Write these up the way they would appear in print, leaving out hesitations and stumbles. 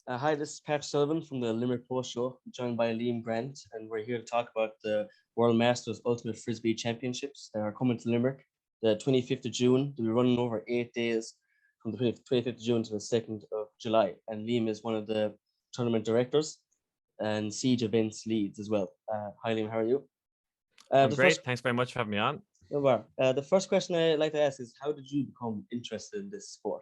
Hi, this is Pat Sullivan from the Limerick Post Show, joined by Liam Grant, and we're here to talk about the World Masters Ultimate Frisbee Championships that are coming to Limerick the 25th of June. They'll be running over 8 days from the 25th of June to the 2nd of July. And Liam is one of the tournament directors and Siege events leads as well. Hi, Liam, how are you? I'm The first great. Thanks very much for having me on. the first question I'd like to ask is, how did you become interested in this sport?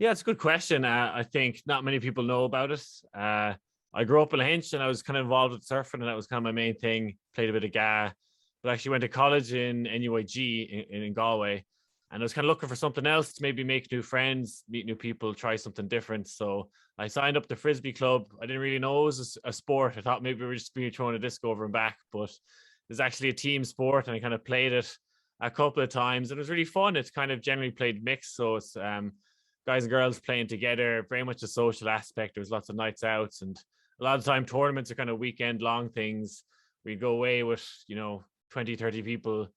Yeah, it's a good question. I think not many people know about it. I grew up in Leinch and I was kind of involved with surfing, and that was kind of my main thing. Played a bit of GA, but actually went to college in NUIG in Galway, and I was kind of looking for something else to maybe make new friends, meet new people, try something different. So I signed up the Frisbee Club. I didn't really know it was a sport. I thought maybe we were just being thrown a disc over and back, but it's actually a team sport, and I kind of played it a couple of times, and it was really fun. It's kind of generally played mixed, so it's guys and girls playing together, very much a social aspect. There's lots of nights out, and a lot of time tournaments are kind of weekend long things. We'd go away with, 20, 30 people,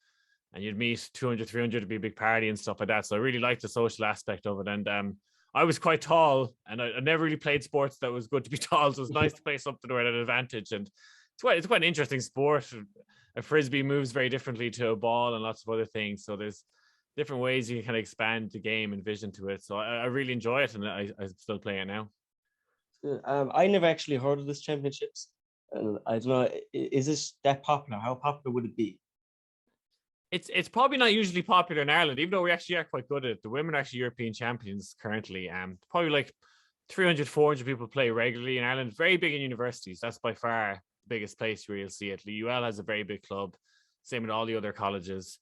and you'd meet 200, 300 to be a big party and stuff like that. So I really liked the social aspect of it. And I was quite tall, and I never really played sports that was good to be tall. So it was nice to play something where I had an advantage. And it's quite an interesting sport. A frisbee moves very differently to a ball and lots of other things. So there's different ways you can kind of expand the game and vision to it. So I really enjoy it, and I still play it now. I never actually heard of this championships, and I don't know. Is this that popular? How popular would it be? It's probably not usually popular in Ireland, even though we actually are quite good at it. The women are actually European champions currently. Probably like 300, 400 people play regularly in Ireland. Very big in universities. That's by far the biggest place where you'll see it. The UL has a very big club. Same with all the other colleges.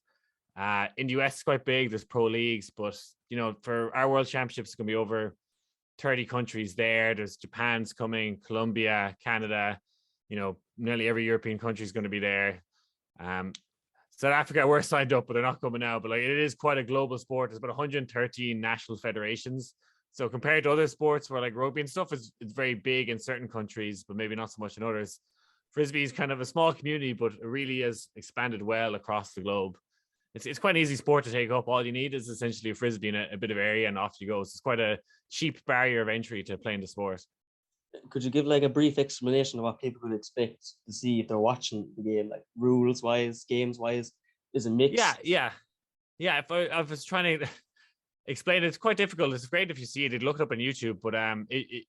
In the US, it's quite big. There's pro leagues, but for our World Championships, it's going to be over 30 countries there. There's Japan's coming, Colombia, Canada. Nearly every European country is going to be there. South Africa, we're signed up, but they're not coming now. But like, it is quite a global sport. There's about 113 national federations. So compared to other sports where like rugby and stuff, it's very big in certain countries, but maybe not so much in others. Frisbee is kind of a small community, but it really has expanded well across the globe. It's quite an easy sport to take up. All you need is essentially a frisbee in a bit of area, and off you go. So it's quite a cheap barrier of entry to playing the sport. Could you give like a brief explanation of what people could expect to see if they're watching the game, like rules wise, games wise? Is it Yeah, mixed? yeah, yeah. If I was trying to explain it, it's quite difficult. It's great if you see it. You'd look it up on YouTube, but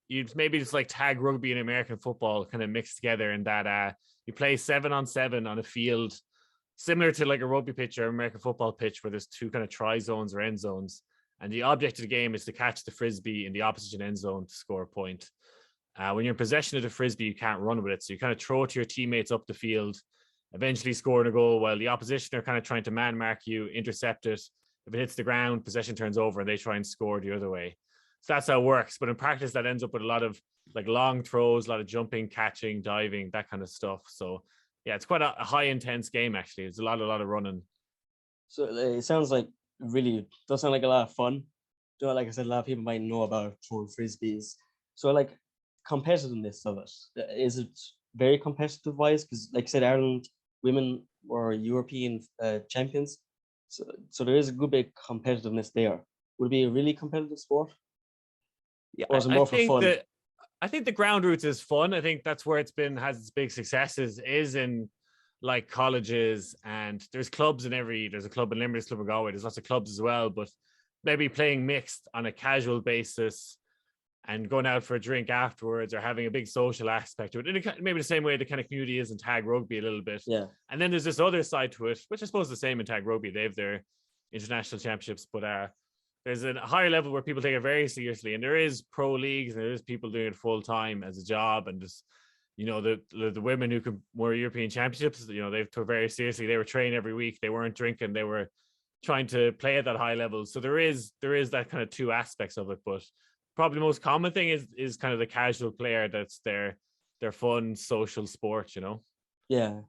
you'd maybe just like tag rugby and American football kind of mixed together in that you play 7-on-7 on a field similar to like a rugby pitch or American football pitch, where there's two kind of try zones or end zones. And the object of the game is to catch the frisbee in the opposition end zone to score a point. When you're in possession of the frisbee, you can't run with it. So you kind of throw it to your teammates up the field, eventually scoring a goal while the opposition are kind of trying to man mark you, intercept it. If it hits the ground, possession turns over and they try and score the other way. So that's how it works. But in practice, that ends up with a lot of like long throws, a lot of jumping, catching, diving, that kind of stuff. So yeah, it's quite a high intense game actually. It's a lot of running. So it sounds like really does sound like a lot of fun. Like I said, a lot of people might know about throwing frisbees. So like competitiveness of it, is it very competitive wise? Because like I said, Ireland women were European champions, so there is a good bit of competitiveness there. Would it be a really competitive sport, Yeah, or is it more for fun? I think the ground roots is fun. I think that's where has its big successes is in like colleges, and there's clubs in there's a club in Limerick, there's a club in Galway, there's lots of clubs as well, but maybe playing mixed on a casual basis and going out for a drink afterwards or having a big social aspect to it. And maybe the same way the kind of community is in tag rugby a little bit. Yeah. And then there's this other side to it, which I suppose is the same in tag rugby. They have their international championships, but there's a higher level where people take it very seriously, and there is pro leagues and there is people doing it full time as a job. And just the women who were European championships, they took very seriously. They were training every week. They weren't drinking. They were trying to play at that high level. So there is that kind of two aspects of it. But probably the most common thing is kind of the casual player that's their fun social sport. Yeah,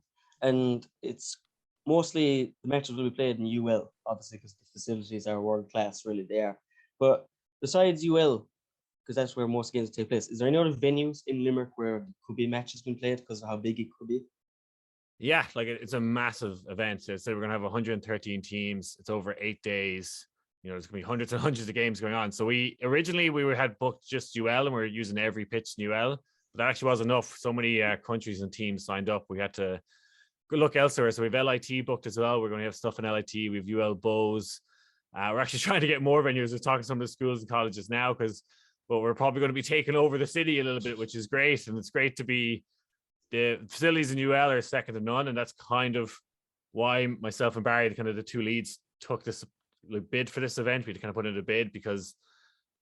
and it's mostly the matches will be played in UL, obviously, because the facilities are world class, really they are. But besides UL, because that's where most games take place, is there any other venues in Limerick where there could be matches being played because of how big it could be? Yeah, like it's a massive event. So we're going to have 113 teams. It's over 8 days. there's going to be hundreds and hundreds of games going on. So we had booked just UL, and we were using every pitch in UL, but that actually wasn't enough. So many countries and teams signed up. We had to look elsewhere. So we have LIT booked as well. We're going to have stuff in LIT. We have UL Bows. We're actually trying to get more venues. We're talking to some of the schools and colleges now but we're probably going to be taking over the city a little bit, which is great. And it's great to be, the facilities in UL are second to none. And that's kind of why myself and Barry, kind of the two leads, took this bid for this event. We had to kind of put in a bid because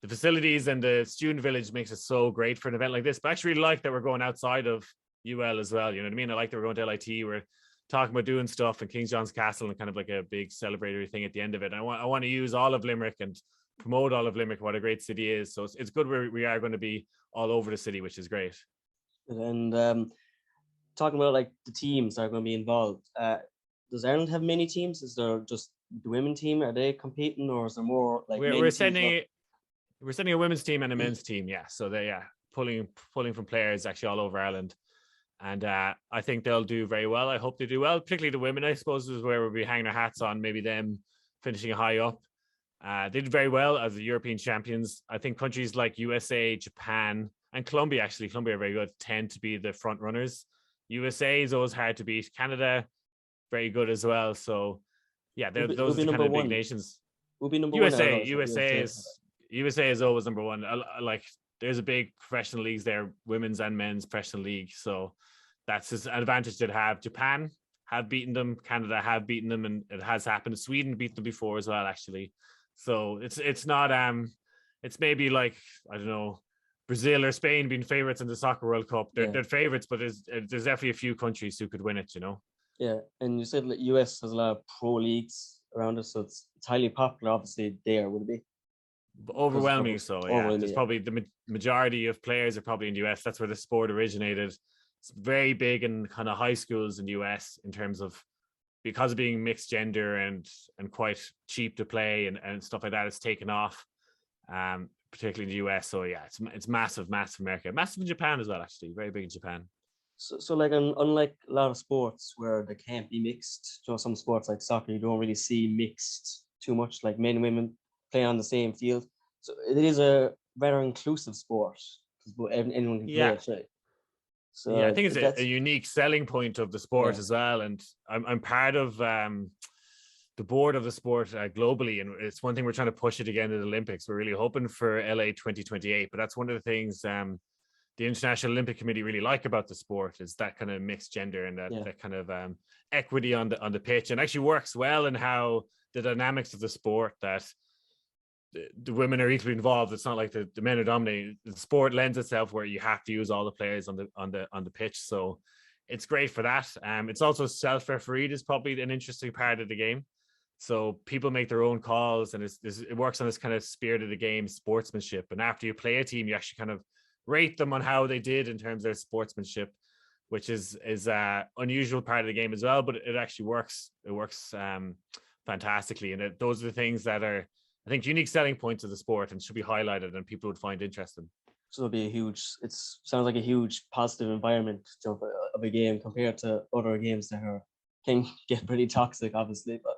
the facilities and the student village makes it so great for an event like this. But I actually really like that we're going outside of UL as well. You know what I mean? I like that we're going to LIT. We're talking about doing stuff in King John's Castle and kind of like a big celebratory thing at the end of it. And I want to use all of Limerick and promote all of Limerick, what a great city is. So it's good we are going to be all over the city, which is great. And talking about like the teams that are going to be involved, does Ireland have many teams? Is there just the women team? Are they competing, or is there more like we're sending a women's team and a men's team? Yeah, so they pulling from players actually all over Ireland. And I think they'll do very well. I hope they do well, particularly the women, I suppose, is where we'll be hanging our hats on, maybe them finishing high up. They did very well as the European champions. I think countries like USA, Japan, and Colombia are very good, tend to be the front runners. USA is always hard to beat. Canada, very good as well. So, yeah, those are the kind of big nations. We'll be number USA, one. USA is always number one. Like, there's a big professional leagues there, women's and men's professional league. So that's an advantage to have. Japan have beaten them. Canada have beaten them, and it has happened. Sweden beat them before as well, actually. So it's not it's maybe like, I don't know, Brazil or Spain being favorites in the Soccer World Cup. They're favorites, but there's definitely a few countries who could win it, Yeah, and you said like US has a lot of pro leagues around us, so it's highly popular. Obviously, there would it be overwhelming. So yeah, there's probably the majority of players are probably in the US. That's where the sport originated. It's very big in kind of high schools in the US in terms of, because of being mixed gender and quite cheap to play and stuff like that. It's taken off, particularly in the US. So yeah, it's massive America, massive in Japan as well. Actually, very big in Japan. So like unlike a lot of sports where they can't be mixed, some sports like soccer, you don't really see mixed too much, like men and women playing on the same field. So it is a very inclusive sport because anyone can play it, right? So yeah, I think it's a unique selling point of the sport as well. And I'm part of the board of the sport globally, and it's one thing we're trying to push it again at the Olympics. We're really hoping for LA 2028, but that's one of the things the International Olympic Committee really like about the sport, is that kind of mixed gender and that kind of equity on the pitch, and actually works well in how the dynamics of the sport, that the women are equally involved. It's not like the men are dominating. The sport lends itself where you have to use all the players on the pitch. So it's great for that. It's also self-refereed is probably an interesting part of the game. So people make their own calls, and it works on this kind of spirit of the game, sportsmanship. And after you play a team, you actually kind of rate them on how they did in terms of their sportsmanship, which is unusual part of the game as well. But it actually works. It works fantastically, and those are the things that are, I think, unique selling points of the sport and should be highlighted and people would find interesting. So it'll be sounds like a huge positive environment of a game compared to other games that can get pretty toxic, obviously. But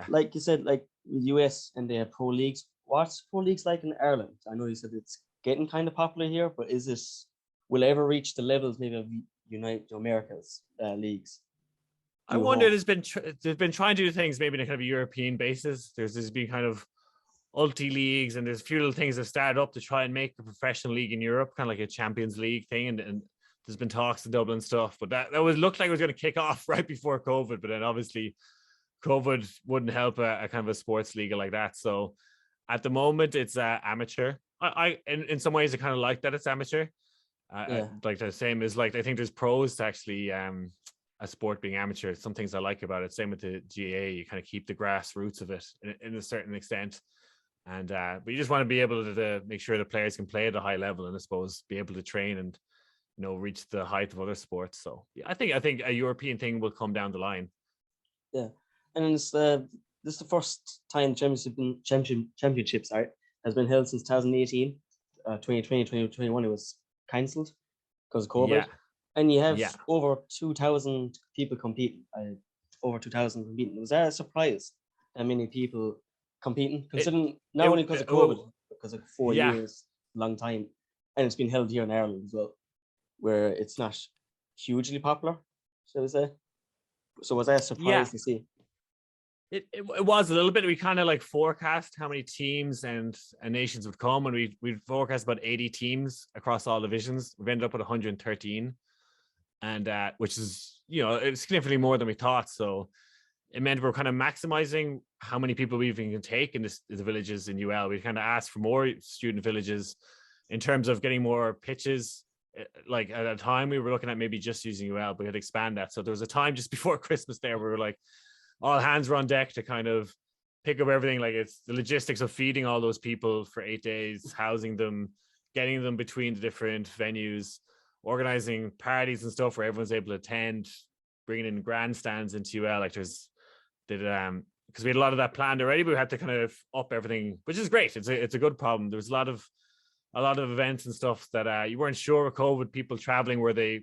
like you said, like US and their pro leagues, what's pro leagues like in Ireland? I know you said it's getting kind of popular here, but will it ever reach the levels maybe of United America's leagues? I wonder, there's been trying to do things maybe on a kind of a European basis. There's been kind of ulti leagues, and there's a few little things that started up to try and make a professional league in Europe, kind of like a Champions League thing. And there's been talks in Dublin stuff, but that looked like it was going to kick off right before COVID. But then obviously COVID wouldn't help a kind of a sports league like that. So at the moment it's amateur. I in some ways I kind of like that it's amateur. Like the same as, like, I think there's pros to actually a sport being amateur. Some things I like about it. Same with the GAA, you kind of keep the grassroots of it in a certain extent. And but you just want to be able to make sure the players can play at a high level, and I suppose be able to train and reach the height of other sports. So yeah, I think a European thing will come down the line. Yeah, and this is the first time championships has been held since 2018. 2020, 2021 it was cancelled because of COVID. Yeah. And you have over 2,000 people competing. Was that a surprise? How many people competing, It, considering not it, only because of COVID, oh, because of 4 yeah, years, long time, and it's been held here in Ireland as well, where it's not hugely popular, shall we say? So was I yeah. surprised to see? It was a little bit. We kind of like forecast how many teams and nations would come, and we forecast about 80 teams across all divisions. We've ended up with 113, and which is it's significantly more than we thought. So it meant we're kind of maximizing how many people we even can take in the villages in UL. We kind of asked for more student villages in terms of getting more pitches. Like at a time we were looking at maybe just using UL, but we had to expand that. So there was a time just before Christmas there where we were like, all hands were on deck to kind of pick up everything. Like it's the logistics of feeding all those people for 8 days, housing them, getting them between the different venues, organizing parties and stuff where everyone's able to attend, bringing in grandstands into UL. Like because we had a lot of that planned already, but we had to kind of up everything, which is great. It's a good problem. There was a lot of events and stuff that you weren't sure with COVID, people traveling, were they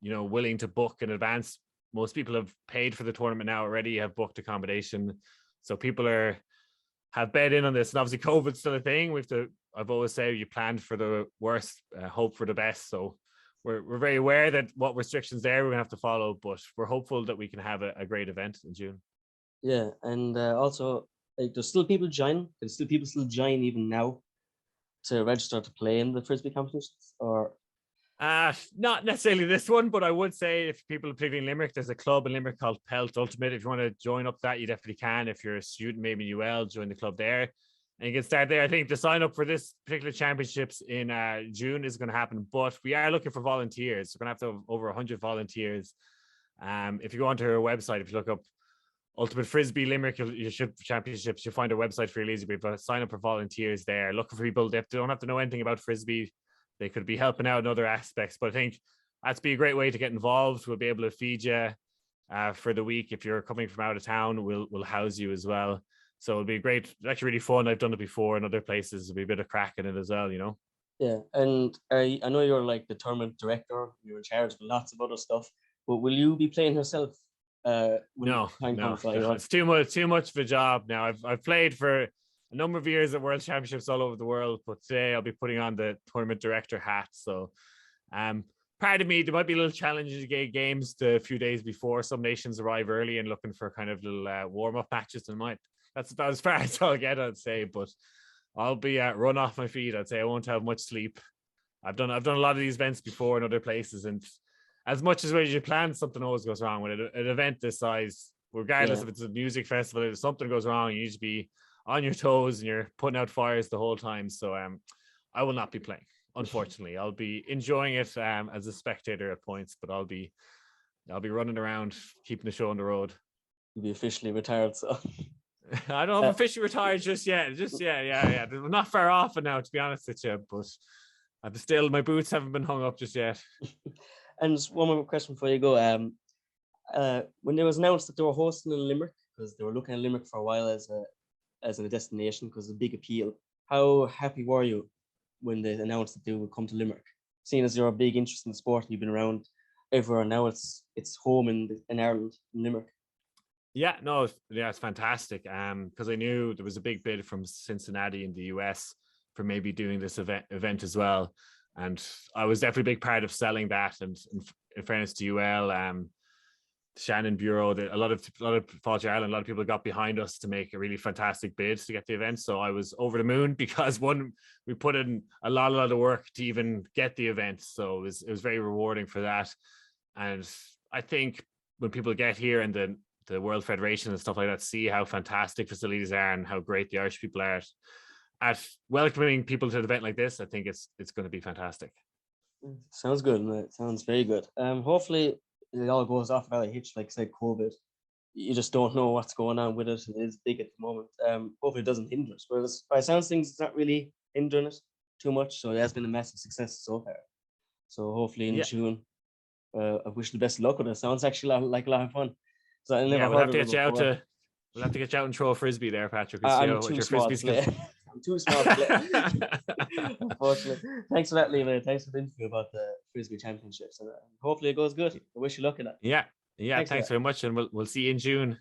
willing to book in advance. Most people have paid for the tournament now already, have booked accommodation. So people have bet in on this. And obviously COVID's still a thing. I've always said you plan for the worst, hope for the best. So we're very aware that what restrictions there we're gonna have to follow, but we're hopeful that we can have a great event in June. Yeah, and also like there's still people join. There's still people join even now to register to play in the frisbee competitions, or not necessarily this one, but I would say if people are playing in Limerick, there's a club in Limerick called Pelt Ultimate. If you want to join up that, you definitely can. If you're a student, maybe in UL, join the club there. And you can start there. I think the sign up for this particular championships in June is going to happen, but we are looking for volunteers. We're going to have over 100 volunteers. If you go onto our website, if you look up Ultimate Frisbee Limerick, you should championships, you'll find a website really easy. But sign up for volunteers there. Looking for people. They don't have to know anything about Frisbee. They could be helping out in other aspects, but I think that'd be a great way to get involved. We'll be able to feed you for the week. If you're coming from out of town, we'll house you as well. So it'll be great. It's actually really fun. I've done it before in other places. There'll be a bit of crack in it as well, Yeah, and I know you're like the tournament director. You're in charge of lots of other stuff. But will you be playing yourself? No. It's too much of a job now. I've played for a number of years at World Championships all over the world, but today I'll be putting on the tournament director hat. So, part of me, there might be a little challenge to get games a few days before. Some nations arrive early and looking for kind of little warm up matches. And that's about as far as I'll get, I'd say. But I'll be run off my feet. I'd say I won't have much sleep. I've done a lot of these events before in other places, and as much as you plan, something always goes wrong with an event this size. Regardless if it's a music festival, if something goes wrong, you need to be on your toes and you're putting out fires the whole time. So I will not be playing, unfortunately. I'll be enjoying it as a spectator at points, but I'll be running around keeping the show on the road. You'll be officially retired, so I don't have officially retired just yet. Yeah. I'm not far off it now, to be honest with you, but my boots haven't been hung up just yet. And just one more question before you go. When it was announced that they were hosting in Limerick, because they were looking at Limerick for a while as a destination because of the big appeal, how happy were you when they announced that they would come to Limerick? Seeing as you're a big interest in the sport, you've been around everywhere. Now it's home in Ireland, in Limerick. Yeah, it's fantastic. Because I knew there was a big bid from Cincinnati in the US for maybe doing this event as well. And I was definitely a big part of selling that. And in fairness to UL, Shannon Bureau, a lot of Fáilte Ireland, a lot of people got behind us to make a really fantastic bid to get the event. So I was over the moon because we put in a lot of work to even get the event. So it was very rewarding for that. And I think when people get here and the World Federation and stuff like that see how fantastic facilities are and how great the Irish people are at welcoming people to an event like this, I think it's going to be fantastic. Sounds good. It sounds very good. Hopefully it all goes off without a hitch, like say COVID. You just don't know what's going on with it. It is big at the moment. Hopefully it doesn't hinder us. But by sounds things, it's not really hindering it too much. So it has been a massive success so far. So hopefully in June, I wish the best of luck with it. Sounds actually like a lot of fun. So I never we'll have heard to of get you it out before. We'll have to get you out and throw a frisbee there, Patrick. I'm too small to play. I'm too small to play. Unfortunately. Thanks for that, Levi. Thanks for the interview about the Frisbee Championships. And hopefully it goes good. I wish you luck in that. Yeah. Thanks very much. And we'll see you in June.